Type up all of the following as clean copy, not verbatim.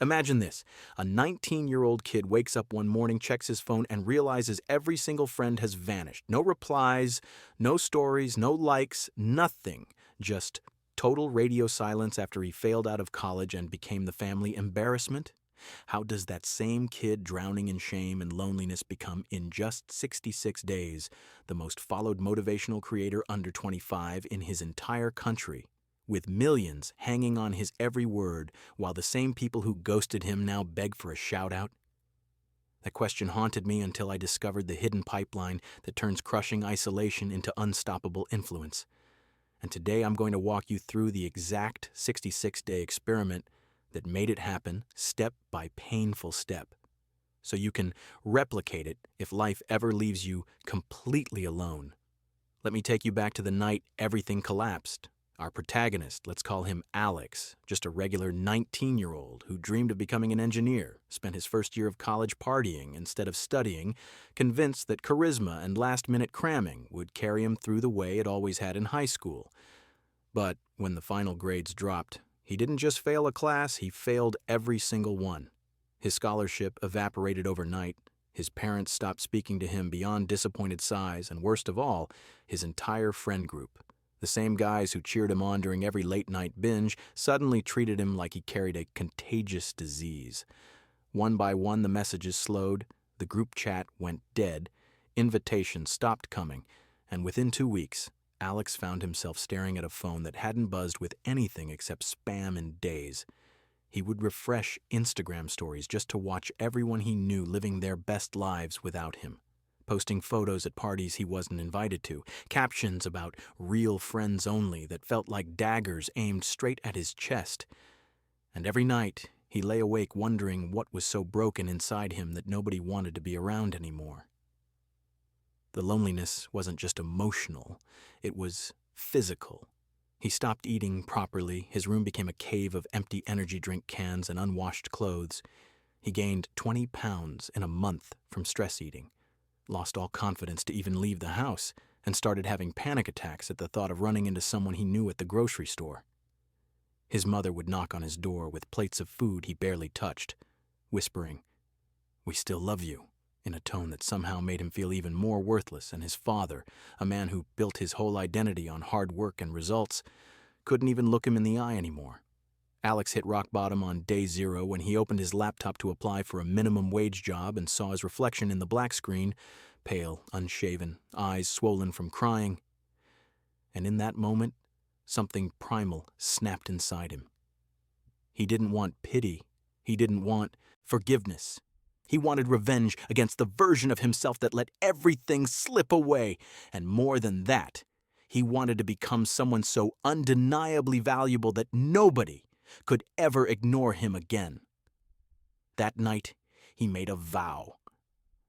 Imagine this. A 19-year-old kid wakes up one morning, checks his phone, and realizes every single friend has vanished. No replies, no stories, no likes, nothing. Just total radio silence after he failed out of college and became the family embarrassment. How does that same kid drowning in shame and loneliness become, in just 66 days, the most followed motivational creator under 25 in his entire country, with millions hanging on his every word, while the same people who ghosted him now beg for a shout-out? That question haunted me until I discovered the hidden pipeline that turns crushing isolation into unstoppable influence. And today I'm going to walk you through the exact 66-day experiment that made it happen step by painful step, so you can replicate it if life ever leaves you completely alone. Let me take you back to the night everything collapsed. Our protagonist, let's call him Alex, just a regular 19-year-old who dreamed of becoming an engineer, spent his first year of college partying instead of studying, convinced that charisma and last-minute cramming would carry him through the way it always had in high school. But when the final grades dropped, he didn't just fail a class, he failed every single one. His scholarship evaporated overnight, his parents stopped speaking to him beyond disappointed sighs, and worst of all, his entire friend group, the same guys who cheered him on during every late-night binge, suddenly treated him like he carried a contagious disease. One by one, the messages slowed, the group chat went dead, invitations stopped coming, and within 2 weeks, Alex found himself staring at a phone that hadn't buzzed with anything except spam in days. He would refresh Instagram stories just to watch everyone he knew living their best lives without him, posting photos at parties he wasn't invited to, captions about real friends only that felt like daggers aimed straight at his chest. And every night, he lay awake wondering what was so broken inside him that nobody wanted to be around anymore. The loneliness wasn't just emotional, it was physical. He stopped eating properly, his room became a cave of empty energy drink cans and unwashed clothes. He gained 20 pounds in a month from stress eating, lost all confidence to even leave the house, and started having panic attacks at the thought of running into someone he knew at the grocery store. His mother would knock on his door with plates of food he barely touched, whispering, "We still love you," in a tone that somehow made him feel even more worthless, and his father, a man who built his whole identity on hard work and results, couldn't even look him in the eye anymore. Alex hit rock bottom on day 0 when he opened his laptop to apply for a minimum wage job and saw his reflection in the black screen, pale, unshaven, eyes swollen from crying. And in that moment, something primal snapped inside him. He didn't want pity. He didn't want forgiveness. He wanted revenge against the version of himself that let everything slip away. And more than that, he wanted to become someone so undeniably valuable that nobody could ever ignore him again. That night, he made a vow.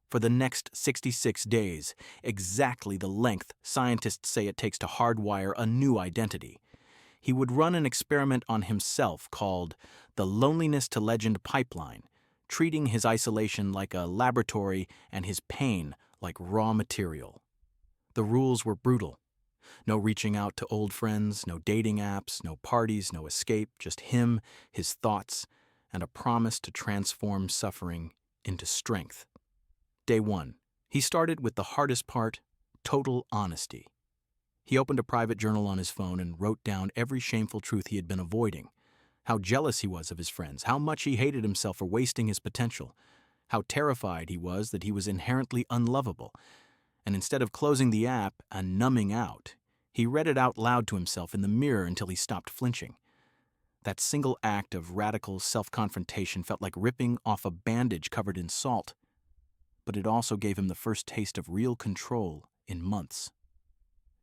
For the next 66 days, exactly the length scientists say it takes to hardwire a new identity, he would run an experiment on himself called the Loneliness to Legend Pipeline, treating his isolation like a laboratory and his pain like raw material. The rules were brutal. No reaching out to old friends, no dating apps, no parties, no escape, just him, his thoughts, and a promise to transform suffering into strength. Day 1. He started with the hardest part, total honesty. He opened a private journal on his phone and wrote down every shameful truth he had been avoiding. How jealous he was of his friends, how much he hated himself for wasting his potential, how terrified he was that he was inherently unlovable. And instead of closing the app and numbing out, he read it out loud to himself in the mirror until he stopped flinching. That single act of radical self-confrontation felt like ripping off a bandage covered in salt, but it also gave him the first taste of real control in months.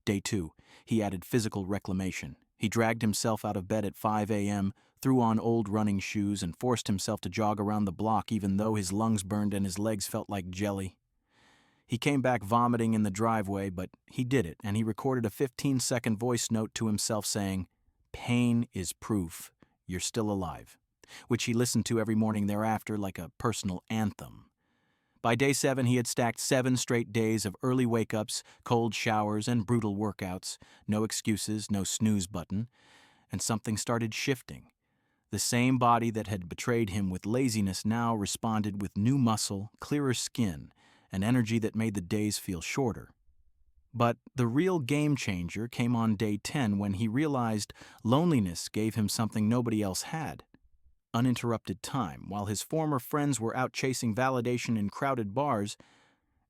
Day 2, he added physical reclamation. He dragged himself out of bed at 5 a.m., threw on old running shoes, and forced himself to jog around the block even though his lungs burned and his legs felt like jelly. He came back vomiting in the driveway, but he did it, and he recorded a 15-second voice note to himself saying, "Pain is proof you're still alive," which he listened to every morning thereafter like a personal anthem. By day 7, he had stacked 7 straight days of early wake-ups, cold showers, and brutal workouts, no excuses, no snooze button, and something started shifting. The same body that had betrayed him with laziness now responded with new muscle, clearer skin, and energy that made the days feel shorter. But the real game changer came on day 10 when he realized loneliness gave him something nobody else had: uninterrupted time. While his former friends were out chasing validation in crowded bars,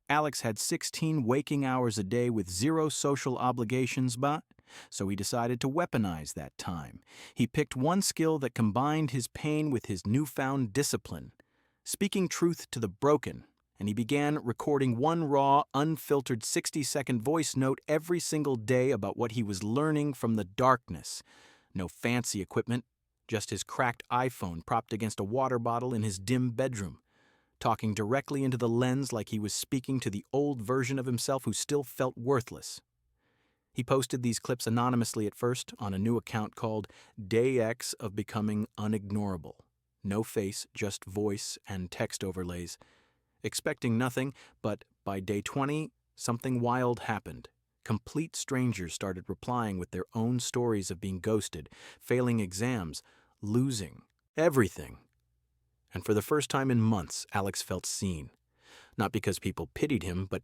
Alex had 16 waking hours a day with zero social obligations, so he decided to weaponize that time. He picked one skill that combined his pain with his newfound discipline: speaking truth to the broken, and he began recording one raw, unfiltered 60-second voice note every single day about what he was learning from the darkness. No fancy equipment, just his cracked iPhone propped against a water bottle in his dim bedroom, talking directly into the lens like he was speaking to the old version of himself who still felt worthless. He posted these clips anonymously at first on a new account called Day X of Becoming Unignorable. No face, just voice and text overlays. Expecting nothing, but by day 20, something wild happened. Complete strangers started replying with their own stories of being ghosted, failing exams, losing everything. And for the first time in months, Alex felt seen. Not because people pitied him, but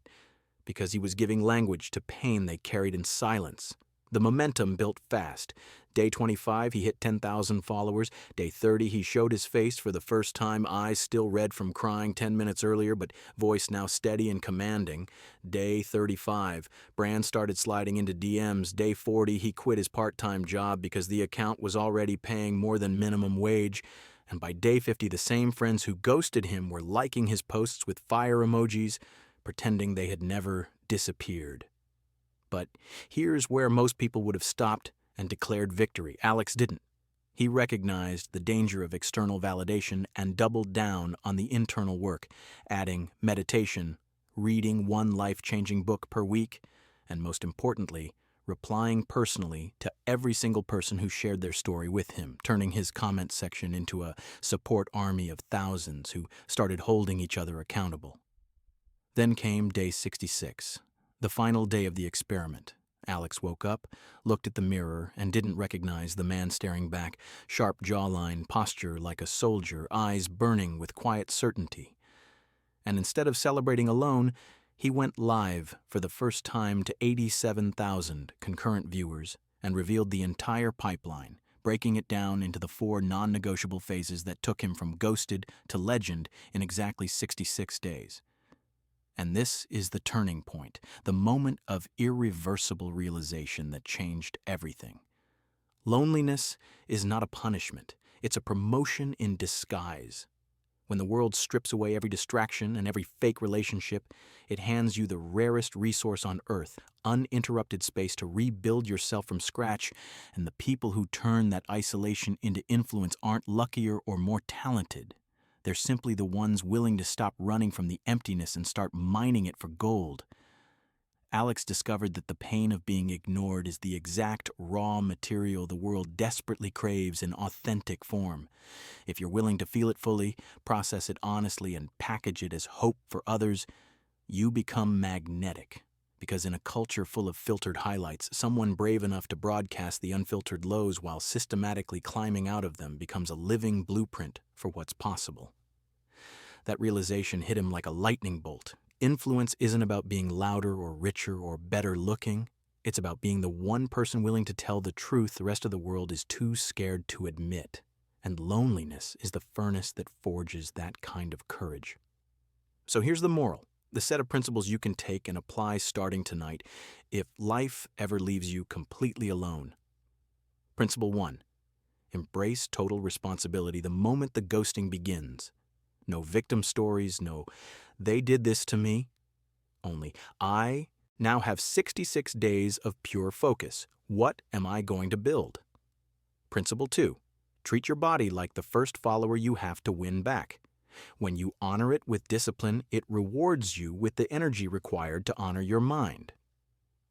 because he was giving language to pain they carried in silence. The momentum built fast. Day 25, he hit 10,000 followers. Day 30, he showed his face for the first time, eyes still red from crying 10 minutes earlier, but voice now steady and commanding. Day 35, brands started sliding into DMs. Day 40, he quit his part-time job because the account was already paying more than minimum wage. And by day 50, the same friends who ghosted him were liking his posts with fire emojis, pretending they had never disappeared. But here's where most people would have stopped and declared victory. Alex didn't. He recognized the danger of external validation and doubled down on the internal work, adding meditation, reading one life-changing book per week, and most importantly, replying personally to every single person who shared their story with him, turning his comment section into a support army of thousands who started holding each other accountable. Then came day 66, the final day of the experiment. Alex woke up, looked at the mirror, and didn't recognize the man staring back, sharp jawline, posture like a soldier, eyes burning with quiet certainty. And instead of celebrating alone, he went live for the first time to 87,000 concurrent viewers and revealed the entire pipeline, breaking it down into the 4 non-negotiable phases that took him from ghosted to legend in exactly 66 days. And this is the turning point, the moment of irreversible realization that changed everything. Loneliness is not a punishment. It's a promotion in disguise. When the world strips away every distraction and every fake relationship, it hands you the rarest resource on earth, uninterrupted space to rebuild yourself from scratch, and the people who turn that isolation into influence aren't luckier or more talented. They're simply the ones willing to stop running from the emptiness and start mining it for gold. Alex discovered that the pain of being ignored is the exact raw material the world desperately craves in authentic form. If you're willing to feel it fully, process it honestly, and package it as hope for others, you become magnetic. Because in a culture full of filtered highlights, someone brave enough to broadcast the unfiltered lows while systematically climbing out of them becomes a living blueprint for what's possible. That realization hit him like a lightning bolt. Influence isn't about being louder or richer or better looking. It's about being the one person willing to tell the truth the rest of the world is too scared to admit. And loneliness is the furnace that forges that kind of courage. So here's the moral, the set of principles you can take and apply starting tonight if life ever leaves you completely alone. Principle 1. Embrace total responsibility the moment the ghosting begins. No victim stories, no, they did this to me. Only, I now have 66 days of pure focus. What am I going to build? Principle 2. Treat your body like the first follower you have to win back. When you honor it with discipline, it rewards you with the energy required to honor your mind.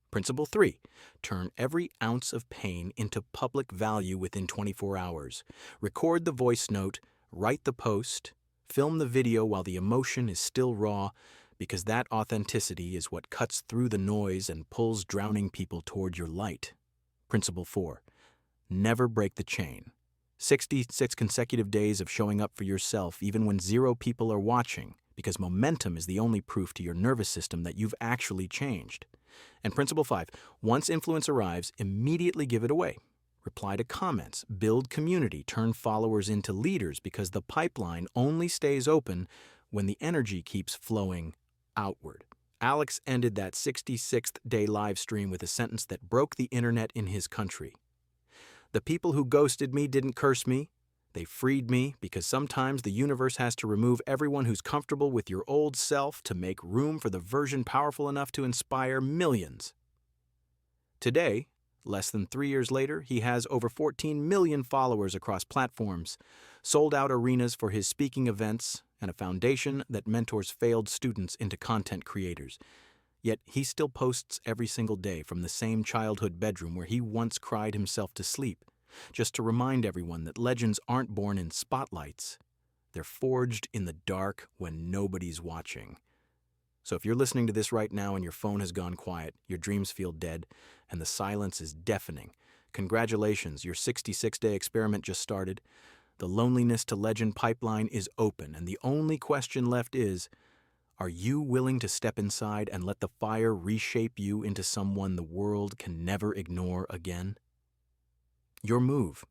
Principle 3. Turn every ounce of pain into public value within 24 hours. Record the voice note, write the post, film the video while the emotion is still raw, because that authenticity is what cuts through the noise and pulls drowning people toward your light. Principle 4. Never break the chain. 66 consecutive days of showing up for yourself even when 0 people are watching, because momentum is the only proof to your nervous system that you've actually changed. And Principle 5, once influence arrives, immediately give it away. Reply to comments, build community, turn followers into leaders, because the pipeline only stays open when the energy keeps flowing outward. Alex ended that 66th day live stream with a sentence that broke the internet in his country. The people who ghosted me didn't curse me. They freed me, because sometimes the universe has to remove everyone who's comfortable with your old self to make room for the version powerful enough to inspire millions. Today, less than 3 years later, he has over 14 million followers across platforms, sold-out arenas for his speaking events, and a foundation that mentors failed students into content creators. Yet he still posts every single day from the same childhood bedroom where he once cried himself to sleep, just to remind everyone that legends aren't born in spotlights. They're forged in the dark when nobody's watching. So if you're listening to this right now and your phone has gone quiet, your dreams feel dead, and the silence is deafening, congratulations, your 66-day experiment just started. The loneliness to legend pipeline is open, and the only question left is, are you willing to step inside and let the fire reshape you into someone the world can never ignore again? Your move